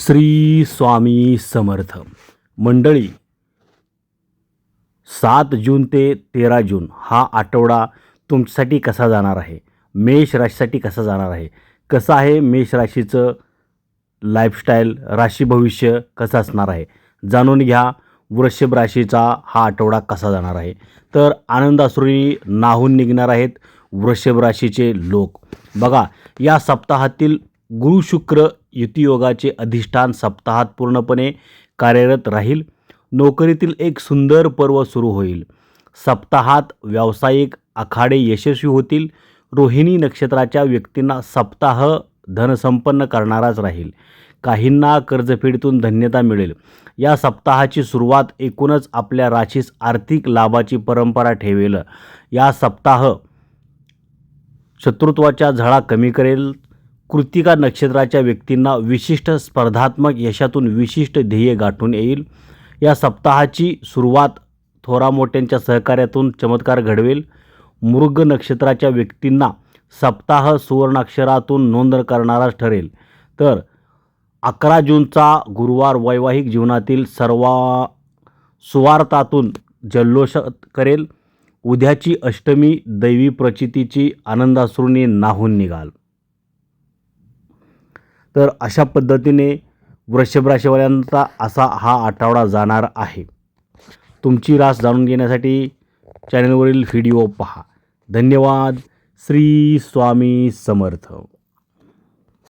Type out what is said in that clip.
श्री स्वामी समर्थ मंडळी, 7 जून ते 13 जून हा आठवडा तुमच्यासाठी कसा जाणार आहे? मेष राशीसाठी कसा जाणार आहे? कसं आहे मेष राशीचं लाईफस्टाईल, राशी भविष्य कसं असणार आहे जाणून घ्या. वृषभ राशीचा हा आठवडा कसा जाणार आहे? तर आनंदाश्रूंनी न्हाऊन निघणार आहेत वृषभ राशीचे लोक. बघा, या सप्ताहातील गुरु शुक्र युतियोगाचे अधिष्ठान सप्ताहात पूर्णपणे कार्यरत राहील. नोकरीतील एक सुंदर पर्व सुरू होईल. सप्ताहात व्यावसायिक आखाडे यशस्वी होतील. रोहिणी नक्षत्राच्या व्यक्तींना सप्ताह धनसंपन्न करणाराच राहील. काहींना कर्जफेडीतून धन्यता मिळेल. या सप्ताहाची सुरुवात एकूणच आपल्या राशीस आर्थिक लाभाची परंपरा ठेवेल. या सप्ताह शत्रुत्वाच्या झळा कमी करेल. कृतिका नक्षत्राच्या व्यक्तींना विशिष्ट स्पर्धात्मक यशातून विशिष्ट ध्येय गाठून येईल. या सप्ताहाची सुरुवात थोरामोठ्यांच्या सहकार्यातून चमत्कार घडवेल. मृग नक्षत्राच्या व्यक्तींना सप्ताह सुवर्णाक्षरातून नोंद करणाराच ठरेल. तर 11 जूनचा गुरुवार वैवाहिक जीवनातील सुवार्तातून जल्लोष करेल. उद्याची अष्टमी दैवी प्रचितीची आनंदाश्रूंनी न्हाऊन निघाल. तर अशा पद्धतीने वृषभ राशीवाल्यांचा असा हा आठवडा जाणार आहे. तुमची रास जाणून घेण्यासाठी चॅनलवरील व्हिडिओ पहा. धन्यवाद. श्री स्वामी समर्थ.